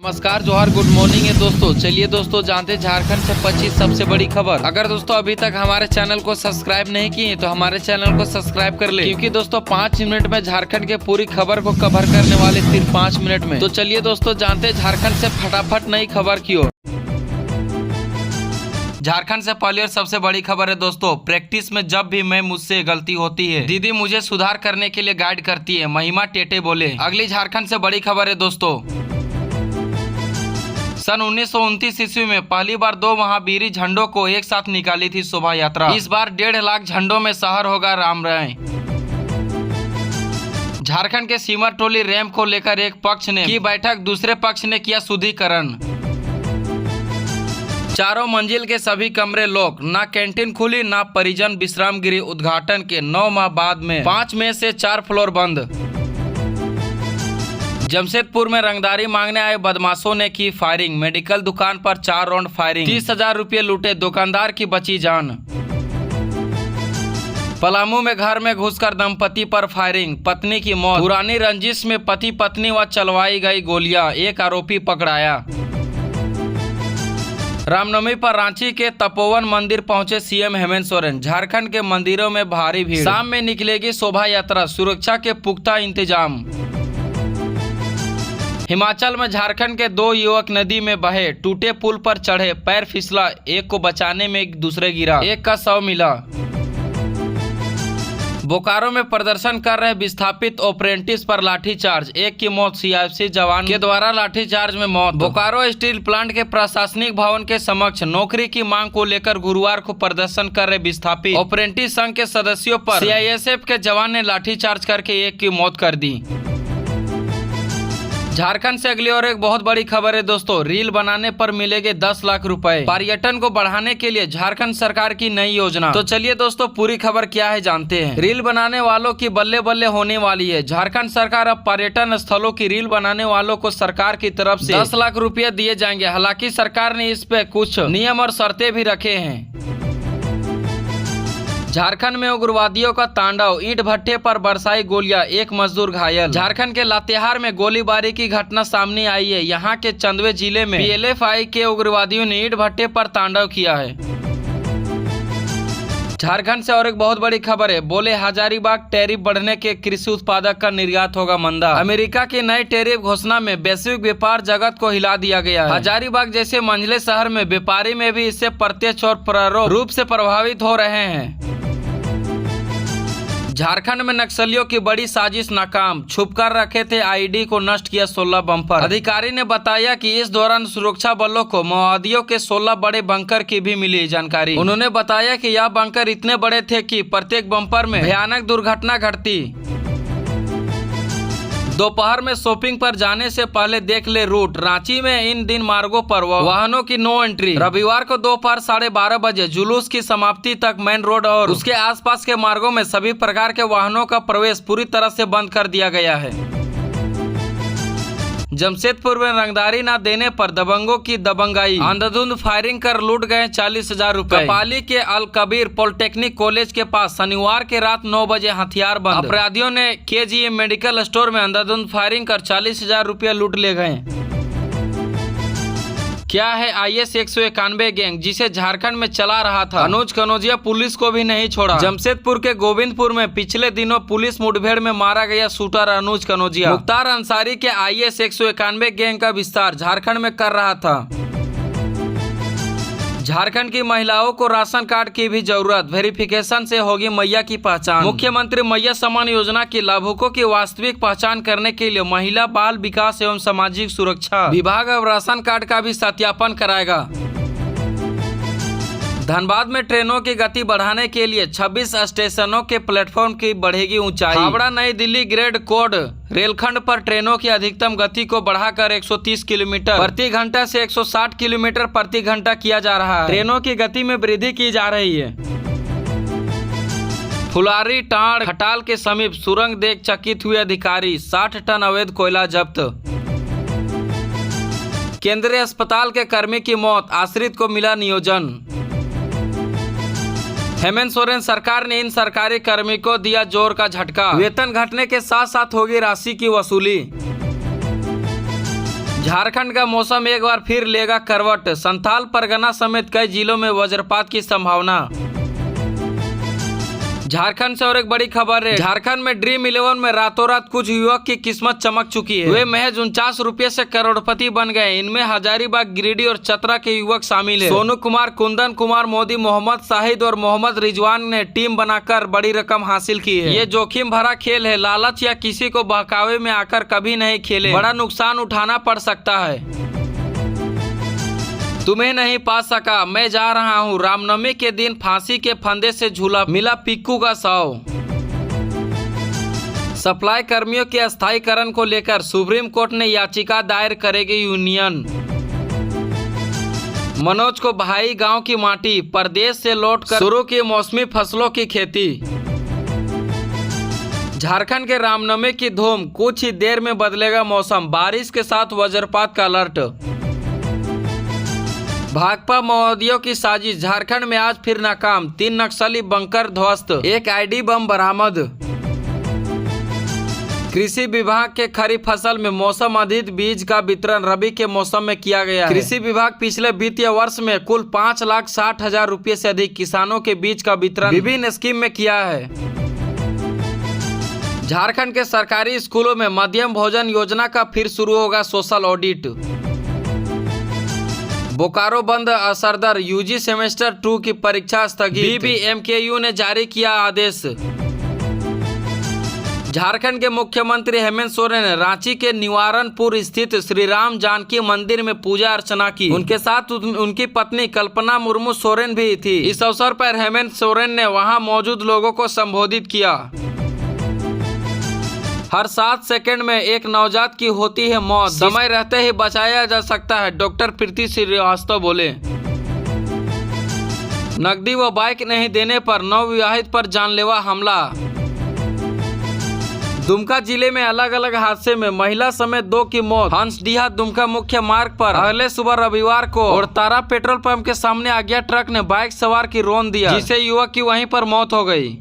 नमस्कार, जोहार, good morning है दोस्तों। चलिए दोस्तों जानते झारखंड से 25 सबसे बड़ी खबर। अगर दोस्तों अभी तक हमारे चैनल को सब्सक्राइब नहीं किए तो हमारे चैनल को सब्सक्राइब कर ले, क्योंकि दोस्तों 5 मिनट में झारखंड के पूरी खबर को कवर करने वाले सिर्फ 5 मिनट में। तो चलिए दोस्तों जानते झारखंड से फटाफट नई खबर की ओर। झारखंड से पहली और सबसे बड़ी खबर है दोस्तों, प्रैक्टिस में जब भी मैं मुझसे गलती होती है दीदी मुझे सुधार करने के लिए गाइड करती है, महिमा टेटे बोले। अगली झारखंड से बड़ी खबर है दोस्तों, सन 1929 ईस्वी में पहली बार 2 महावीरी झंडों को एक साथ निकाली थी शोभा यात्रा। इस बार 1.5 लाख झंडों में शहर होगा राम राय। झारखंड के सीमर टोली रैंप को लेकर एक पक्ष ने की बैठक, दूसरे पक्ष ने किया शुद्धिकरण। 4 मंजिल के सभी कमरे लॉक, ना कैंटीन खुली ना परिजन विश्राम गृह। उद्घाटन के 9 माह बाद में 5 में से 4 फ्लोर बंद। जमशेदपुर में रंगदारी मांगने आए बदमाशों ने की फायरिंग, मेडिकल दुकान पर 4 राउंड फायरिंग, 30,000 रुपये लूटे, दुकानदार की बची जान। पलामू में घर में घुसकर दंपति पर फायरिंग, पत्नी की मौत। पुरानी रंजिश में पति पत्नी व चलवाई गई गोलियां, एक आरोपी पकड़ाया। रामनवमी पर रांची के तपोवन मंदिर पहुंचे सीएम हेमंत सोरेन। झारखंड के मंदिरों में भारी भीड़, शाम में निकलेगी शोभा यात्रा, सुरक्षा के पुख्ता इंतजाम। हिमाचल में झारखंड के 2 युवक नदी में बहे, टूटे पुल पर चढ़े, पैर फिसला, एक को बचाने में एक दूसरे गिरा, एक का शव मिला। बोकारो में प्रदर्शन कर रहे विस्थापित अप्रेंटिस पर लाठीचार्ज, एक की मौत, सीआरपीएफ जवान के द्वारा लाठीचार्ज में मौत। बोकारो स्टील प्लांट के प्रशासनिक भवन के समक्ष नौकरी की मांग को लेकर गुरुवार को प्रदर्शन कर रहे विस्थापित अप्रेंटिस संघ के सदस्यों पर सीआईएसएफ के जवान ने लाठीचार्ज करके एक की मौत कर दी। झारखंड से अगली और एक बहुत बड़ी खबर है दोस्तों, रील बनाने पर मिलेंगे 10 लाख रुपए। पर्यटन को बढ़ाने के लिए झारखंड सरकार की नई योजना। तो चलिए दोस्तों पूरी खबर क्या है जानते हैं। रील बनाने वालों की बल्ले बल्ले होने वाली है। झारखंड सरकार अब पर्यटन स्थलों की रील बनाने वालों को सरकार की तरफ से 10 लाख रुपये दिए जाएंगे। हालांकि सरकार ने इस पे कुछ नियम और शर्तें भी रखे हैं। झारखंड में उग्रवादियों का तांडव, ईंट भट्टे पर बरसाई गोलियां, एक मजदूर घायल। झारखंड के लातेहार में गोलीबारी की घटना सामने आई है। यहां के चंदवे जिले में पीएलएफआई के उग्रवादियों ने ईंट भट्टे पर तांडव किया है। झारखंड से और एक बहुत बड़ी खबर है, बोले हजारीबाग टैरिफ बढ़ने के कृषि उत्पादक का निर्यात होगा मंदा। अमेरिका की नई टैरिफ घोषणा में वैश्विक व्यापार जगत को हिला दिया गया है। हजारीबाग जैसे मंझले शहर में व्यापारी में भी इससे प्रत्यक्ष और परोक्ष रूप से प्रभावित हो रहे हैं। झारखंड में नक्सलियों की बड़ी साजिश नाकाम, छुपकर रखे थे आईडी को नष्ट किया 16 बंपर। अधिकारी ने बताया कि इस दौरान सुरक्षा बलों को माओवादियों के 16 बड़े बंकर की भी मिली जानकारी। उन्होंने बताया कि यह बंकर इतने बड़े थे कि प्रत्येक बंपर में भयानक दुर्घटना घटती। दोपहर में शॉपिंग पर जाने से पहले देख ले रूट, रांची में इन दिन मार्गों पर वाहनों की नो एंट्री। रविवार को दोपहर 12:30 बजे जुलूस की समाप्ति तक मेन रोड और उसके आसपास के मार्गों में सभी प्रकार के वाहनों का प्रवेश पूरी तरह से बंद कर दिया गया है। जमशेदपुर में रंगदारी न देने पर दबंगों की दबंगाई, अंधाधुंध फायरिंग कर लूट गए 40,000 रुपए। कपाली के अल कबीर पॉलिटेक्निक कॉलेज के पास शनिवार के रात 9 बजे हथियार बंद अपराधियों ने केजीएम मेडिकल स्टोर में अंधाधुंध फायरिंग कर 40,000 रुपये लूट ले गए। क्या है IS 191 गैंग, जिसे झारखंड में चला रहा था अनुज कनौजिया, पुलिस को भी नहीं छोड़ा। जमशेदपुर के गोविंदपुर में पिछले दिनों पुलिस मुठभेड़ में मारा गया शूटर अनुज कनौजिया मुख्तार अंसारी के IS 191 गैंग का विस्तार झारखंड में कर रहा था। झारखंड की महिलाओं को राशन कार्ड की भी जरूरत, वेरिफिकेशन से होगी मैया की पहचान। मुख्यमंत्री मैया सम्मान योजना के लाभुकों की वास्तविक पहचान करने के लिए महिला बाल विकास एवं सामाजिक सुरक्षा विभाग अब राशन कार्ड का भी सत्यापन कराएगा। धनबाद में ट्रेनों की गति बढ़ाने के लिए 26 स्टेशनों के प्लेटफॉर्म की बढ़ेगी ऊंचाई। हावड़ा नई दिल्ली ग्रेड कोड रेलखंड पर ट्रेनों की अधिकतम गति को बढ़ाकर 130 किलोमीटर प्रति घंटा से 160 किलोमीटर प्रति घंटा किया जा रहा है। ट्रेनों की गति में वृद्धि की जा रही है। फुलारी टांड़ खटाल के समीप सुरंग देख चकित हुए अधिकारी, 60 टन अवैध कोयला जब्त। केंद्रीय अस्पताल के कर्मी की मौत, आश्रित को मिला नियोजन। हेमंत सोरेन सरकार ने इन सरकारी कर्मी को दिया जोर का झटका, वेतन घटने के साथ साथ होगी राशि की वसूली। झारखंड का मौसम एक बार फिर लेगा करवट, संथाल परगना समेत कई जिलों में वज्रपात की संभावना। झारखंड से और एक बड़ी खबर है, झारखंड में ड्रीम 11 में रातों रात कुछ युवक की किस्मत चमक चुकी है। वे महज 49 रुपये से करोड़पति बन गए। इनमें हजारीबाग, गिरिडीह और चतरा के युवक शामिल है। सोनू कुमार, कुंदन कुमार मोदी, मोहम्मद शाहिद और मोहम्मद रिजवान ने टीम बनाकर बड़ी रकम हासिल की है। ये जोखिम भरा खेल है, लालच या किसी को बहकावे में आकर कभी नहीं खेले, बड़ा नुकसान उठाना पड़ सकता है। तुम्हें नहीं पा सका, मैं जा रहा हूँ, रामनवमी के दिन फांसी के फंदे से झूला, मिला पिक्कू का शव। सप्लाई कर्मियों के अस्थायीकरण को लेकर सुप्रीम कोर्ट ने याचिका दायर करेगी यूनियन। मनोज को भाई गांव की माटी, परदेश से लौटकर शुरू की मौसमी फसलों की खेती। झारखंड के रामनवमी की धूम, कुछ ही देर में बदलेगा मौसम, बारिश के साथ वज्रपात का अलर्ट। भाकपा माओवादियों की साजिश, झारखंड में आज फिर नाकाम, 3 नक्सली बंकर ध्वस्त, 1 आईडी बम बरामद। कृषि विभाग के खरीफ फसल में मौसम आधारित बीज का वितरण रबी के मौसम में किया गया है। कृषि विभाग पिछले वित्तीय वर्ष में कुल 5,60,000 रुपये से अधिक किसानों के बीज का वितरण विभिन्न स्कीम में किया है। झारखंड के सरकारी स्कूलों में मध्यम भोजन योजना का फिर शुरू होगा सोशल ऑडिट। बोकारो बंद असरदर, यूजी सेमेस्टर 2 की परीक्षा स्थगित, बीबीएमकेयू ने जारी किया आदेश। झारखंड के मुख्यमंत्री हेमंत सोरेन ने रांची के निवारनपुर स्थित श्री राम जानकी मंदिर में पूजा अर्चना की। उनके साथ उनकी पत्नी कल्पना मुर्मू सोरेन भी थी। इस अवसर पर हेमंत सोरेन ने वहां मौजूद लोगों को संबोधित किया। हर 7 सेकंड में एक नवजात की होती है मौत, समय रहते ही बचाया जा सकता है, डॉक्टर प्रीति श्रीवास्तव बोले। नकदी व बाइक नहीं देने पर नवविवाहित पर जानलेवा हमला। दुमका जिले में अलग अलग हादसे में महिला समेत 2 की मौत। हंसडीहा दुमका मुख्य मार्ग पर अगले सुबह रविवार को और तारा पेट्रोल पंप के सामने अज्ञात ट्रक ने बाइक सवार की रौंद दिया, जिससे युवक की वहीं पर मौत हो गई।